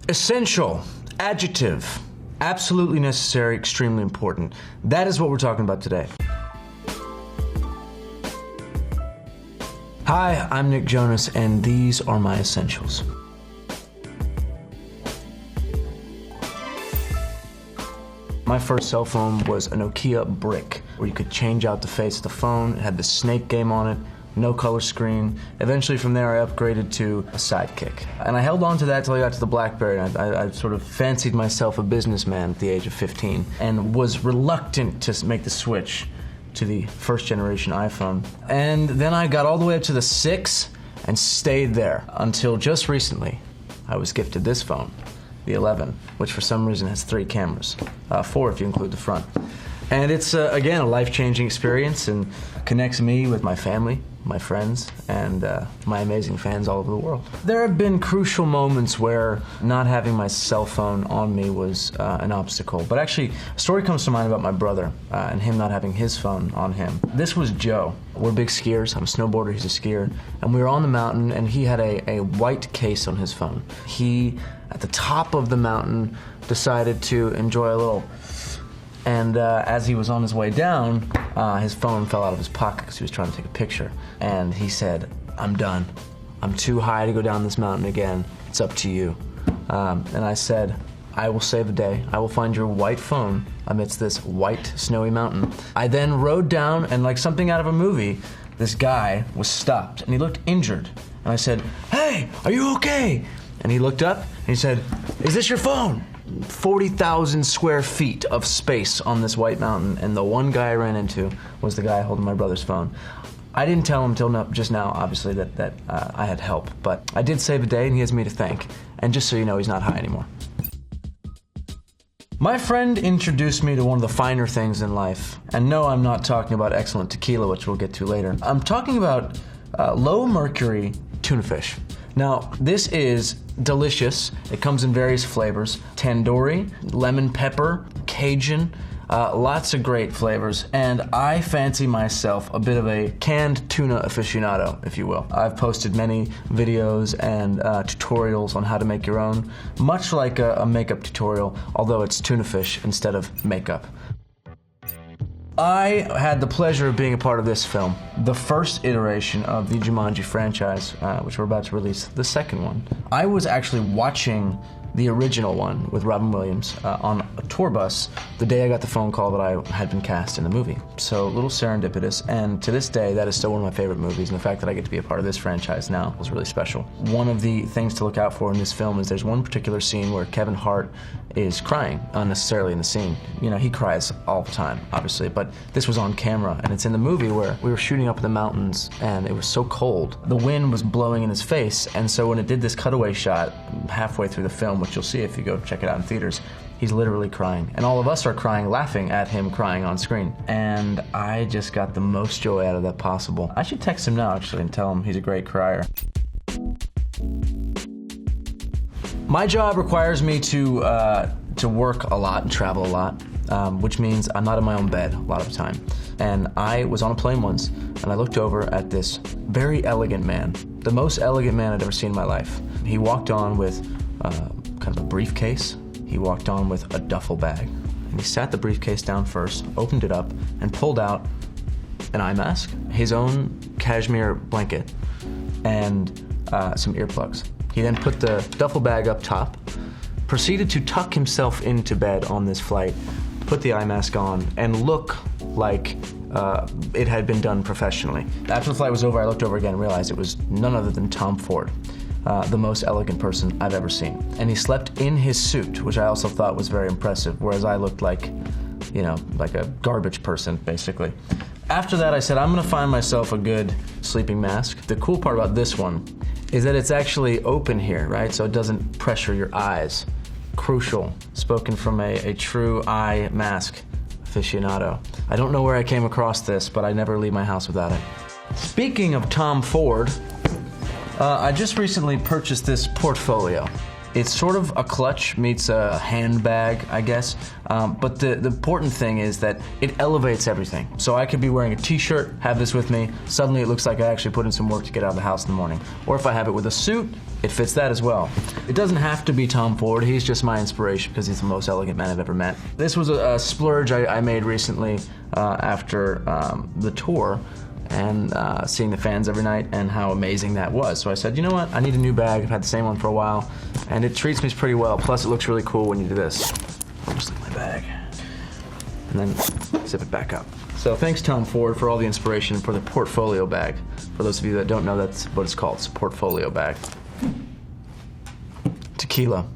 Essential, adjective, absolutely necessary, extremely important. That is what we're talking about today. Hi, I'm Nick Jonas, and these are my essentials. My first cell phone was a Nokia brick, where you could change out the face of the phone. It had the snake game on it, no color screen. Eventually from there I upgraded to a Sidekick. And I held on to that until I got to the BlackBerry. I sort of fancied myself a businessman at the age of 15 and was reluctant to make the switch to the first generation iPhone. And then I got all the way up to the 6 and stayed there until just recently I was gifted this phone, the 11, which for some reason has 3 cameras, 4 if you include the front. And it's, again, a life-changing experience and connects me with my family, my friends, and my amazing fans all over the world. There have been crucial moments where not having my cell phone on me was an obstacle. But actually, a story comes to mind about my brother and him not having his phone on him. This was Joe. We're big skiers. I'm a snowboarder, he's a skier. And we were on the mountain, and he had a white case on his phone. He, at the top of the mountain, decided to enjoy a little. And as he was on his way down, his phone fell out of his pocket because he was trying to take a picture. And he said, "I'm done. I'm too high to go down this mountain again. It's up to you." And I said, "I will save the day. I will find your white phone amidst this white, snowy mountain." I then rode down, and like something out of a movie, this guy was stopped, and he looked injured. And I said, "Hey, are you okay?" And he looked up, and he said, "Is this your phone?" 40,000 square feet of space on this white mountain, and the one guy I ran into was the guy holding my brother's phone. I didn't tell him till just now, obviously, that I had help, but I did save the day, and he has me to thank. And just so you know, he's not high anymore. My friend introduced me to one of the finer things in life, and no, I'm not talking about excellent tequila, which we'll get to later. I'm talking about low mercury tuna fish. Now, this is delicious. It comes in various flavors: tandoori, lemon pepper, Cajun, lots of great flavors. And I fancy myself a bit of a canned tuna aficionado, if you will. I've posted many videos and tutorials on how to make your own, much like a makeup tutorial, although it's tuna fish instead of makeup. I had the pleasure of being a part of this film, the first iteration of the Jumanji franchise, which we're about to release, the second one. I was actually watching the original one with Robin Williams on a tour bus the day I got the phone call that I had been cast in the movie. So a little serendipitous, and to this day that is still one of my favorite movies, and the fact that I get to be a part of this franchise now is really special. One of the things to look out for in this film is there's one particular scene where Kevin Hart is crying unnecessarily in the scene. You know, he cries all the time, obviously, but this was on camera, and it's in the movie where we were shooting up in the mountains and it was so cold. The wind was blowing in his face, and so when it did this cutaway shot halfway through the film, which you'll see if you go check it out in theaters, he's literally crying. And all of us are crying, laughing at him crying on screen. And I just got the most joy out of that possible. I should text him now, actually, and tell him he's a great crier. My job requires me to work a lot and travel a lot, which means I'm not in my own bed a lot of the time. And I was on a plane once, and I looked over at this very elegant man, the most elegant man I'd ever seen in my life. He walked on with kind of a briefcase. He walked on with a duffel bag. And he sat the briefcase down first, opened it up, and pulled out an eye mask, his own cashmere blanket, and some earplugs. He then put the duffel bag up top, proceeded to tuck himself into bed on this flight, put the eye mask on, and look like it had been done professionally. After the flight was over, I looked over again and realized it was none other than Tom Ford, the most elegant person I've ever seen. And he slept in his suit, which I also thought was very impressive, whereas I looked like, you know, like a garbage person, basically. After that, I said, I'm gonna find myself a good sleeping mask. The cool part about this one is that it's actually open here, right? So it doesn't pressure your eyes. Crucial, spoken from a true eye mask aficionado. I don't know where I came across this, but I never leave my house without it. Speaking of Tom Ford, I just recently purchased this portfolio. It's sort of a clutch meets a handbag, I guess. But the important thing is that it elevates everything. So I could be wearing a t-shirt, have this with me, suddenly it looks like I actually put in some work to get out of the house in the morning. Or if I have it with a suit, it fits that as well. It doesn't have to be Tom Ford, he's just my inspiration because he's the most elegant man I've ever met. This was a splurge I made recently after the tour, and seeing the fans every night and how amazing that was. So I said, you know what, I need a new bag. I've had the same one for a while, and it treats me pretty well. Plus it looks really cool when you do this. I'll just leave my bag, and then zip it back up. So thanks Tom Ford for all the inspiration for the portfolio bag. For those of you that don't know, that's what it's called, it's a portfolio bag. Tequila,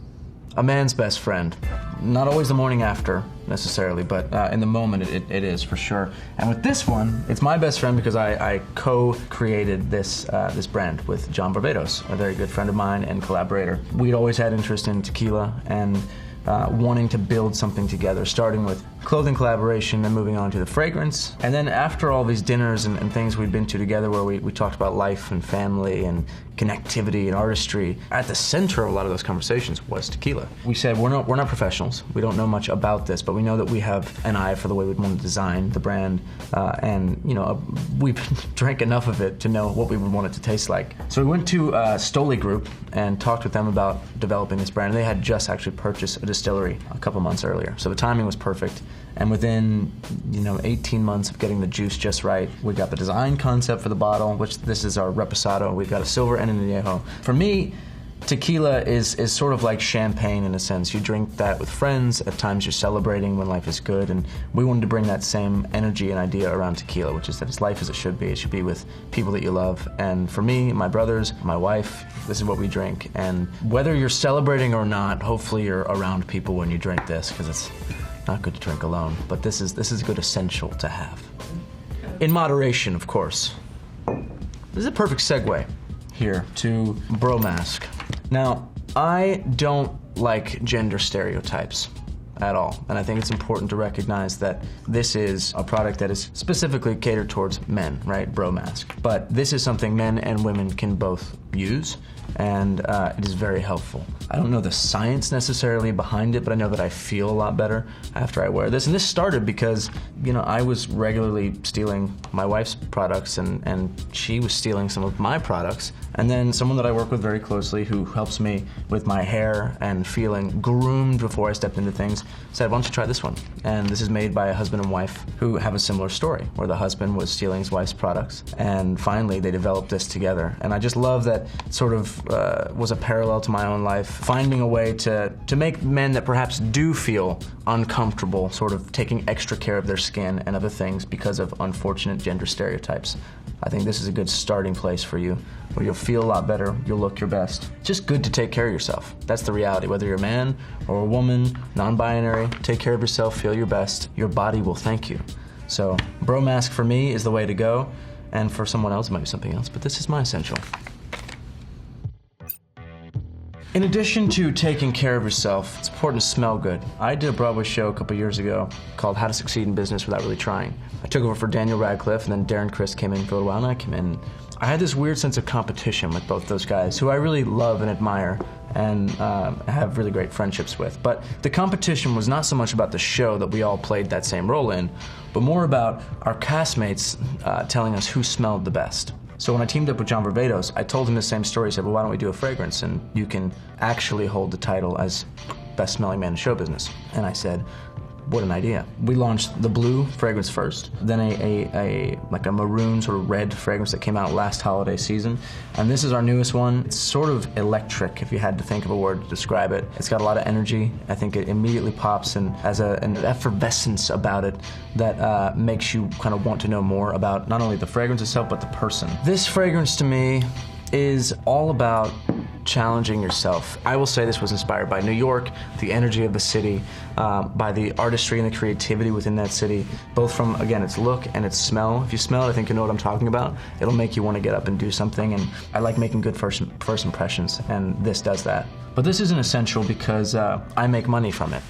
a man's best friend. Not always the morning after, necessarily, but in the moment it is for sure. And with this one, it's my best friend because I co-created this brand with John Barbados, a very good friend of mine and collaborator. We'd always had interest in tequila and wanting to build something together, starting with clothing collaboration and moving on to the fragrance. And then after all these dinners and things we'd been to together where we talked about life and family and connectivity and artistry, at the center of a lot of those conversations was tequila. We said, we're not professionals, we don't know much about this, but we know that we have an eye for the way we'd want to design the brand, and you know, we've drank enough of it to know what we would want it to taste like. So we went to Stoli Group and talked with them about developing this brand. They had just actually purchased a distillery a couple months earlier, so the timing was perfect. And within, 18 months of getting the juice just right, we got the design concept for the bottle, which this is our Reposado. We've got a silver and an añejo. For me, tequila is sort of like champagne in a sense. You drink that with friends, at times you're celebrating when life is good, and we wanted to bring that same energy and idea around tequila, which is that it's life as it should be. It should be with people that you love. And for me, my brothers, my wife, this is what we drink. And whether you're celebrating or not, hopefully you're around people when you drink this, because it's not good to drink alone, but this is a good essential to have. In moderation, of course. This is a perfect segue here to Bromask. Now, I don't like gender stereotypes at all, and I think it's important to recognize that this is a product that is specifically catered towards men, right? Bromask. But this is something men and women can both use, and it is very helpful. I don't know the science necessarily behind it, but I know that I feel a lot better after I wear this. And this started because, I was regularly stealing my wife's products, and she was stealing some of my products. And then someone that I work with very closely, who helps me with my hair and feeling groomed before I stepped into things, said, why don't you try this one? And this is made by a husband and wife who have a similar story, where the husband was stealing his wife's products, and finally they developed this together. And I just love that it sort of was a parallel to my own life, finding a way to make men that perhaps do feel uncomfortable sort of taking extra care of their skin and other things because of unfortunate gender stereotypes. I think this is a good starting place for you, where you'll feel a lot better, you'll look your best. It's just good to take care of yourself. That's the reality. Whether you're a man or a woman, non-binary, take care of yourself, feel your best. Your body will thank you. So Bromask for me is the way to go, and for someone else it might be something else, but this is my essential. In addition to taking care of yourself, it's important to smell good. I did a Broadway show a couple years ago called How to Succeed in Business Without Really Trying. I took over for Daniel Radcliffe, and then Darren Criss came in for a little while, and I came in. I had this weird sense of competition with both those guys, who I really love and admire and have really great friendships with. But the competition was not so much about the show that we all played that same role in, but more about our castmates telling us who smelled the best. So when I teamed up with John Barbados, I told him the same story. I said, well, why don't we do a fragrance, and you can actually hold the title as best smelling man in show business. And I said, what an idea. We launched the blue fragrance first, then a maroon sort of red fragrance that came out last holiday season. And this is our newest one. It's sort of electric, if you had to think of a word to describe it. It's got a lot of energy. I think it immediately pops and has an effervescence about it that makes you kind of want to know more about not only the fragrance itself, but the person. This fragrance to me is all about challenging yourself. I will say this was inspired by New York, the energy of the city, by the artistry and the creativity within that city, both from, again, its look and its smell. If you smell it, I think you know what I'm talking about. It'll make you want to get up and do something, and I like making good first impressions, and this does that. But this isn't essential because I make money from it.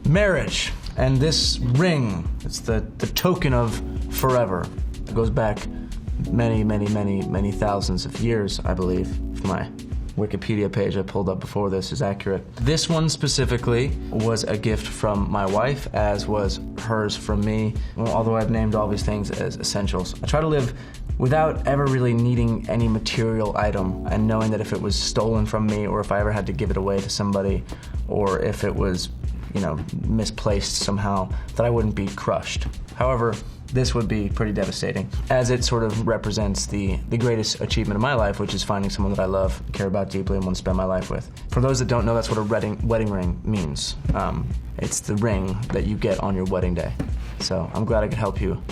Marriage. And this ring, it's the token of forever. It goes back many thousands of years, I believe, if my Wikipedia page I pulled up before this is accurate. This one specifically was a gift from my wife, as was hers from me, although I've named all these things as essentials. I try to live without ever really needing any material item and knowing that if it was stolen from me or if I ever had to give it away to somebody or if it was, misplaced somehow, that I wouldn't be crushed. However, this would be pretty devastating, as it sort of represents the greatest achievement of my life, which is finding someone that I love, care about deeply, and want to spend my life with. For those that don't know, that's what a wedding ring means. It's the ring that you get on your wedding day. So I'm glad I could help you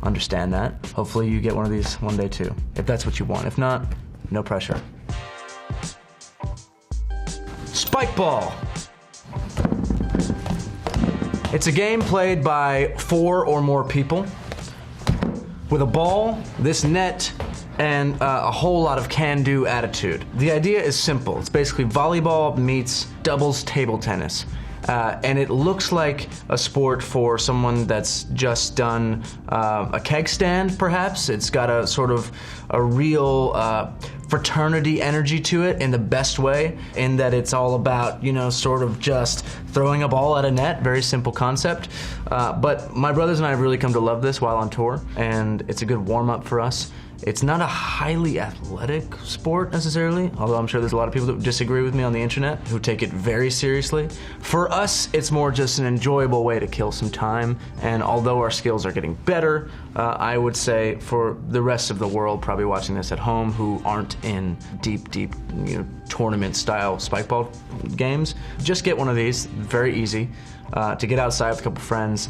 understand that. Hopefully you get one of these one day too, if that's what you want. If not, no pressure. Spike ball. It's a game played by 4 or more people with a ball, this net, and a whole lot of can-do attitude. The idea is simple. It's basically volleyball meets doubles table tennis. And it looks like a sport for someone that's just done a keg stand, perhaps. It's got a sort of a real fraternity energy to it in the best way, in that it's all about, sort of just throwing a ball at a net, very simple concept. But my brothers and I have really come to love this while on tour, and it's a good warm-up for us. It's not a highly athletic sport necessarily, although I'm sure there's a lot of people that disagree with me on the internet who take it very seriously. For us, it's more just an enjoyable way to kill some time, and although our skills are getting better, I would say for the rest of the world probably watching this at home who aren't in deep, tournament-style spike ball games, just get one of these, very easy, to get outside with a couple friends,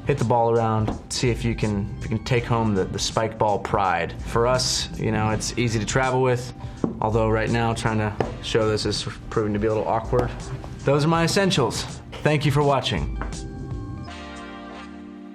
hit the ball around, see if you can take home the spike ball pride. For us, it's easy to travel with, although right now trying to show this is proving to be a little awkward. Those are my essentials. Thank you for watching.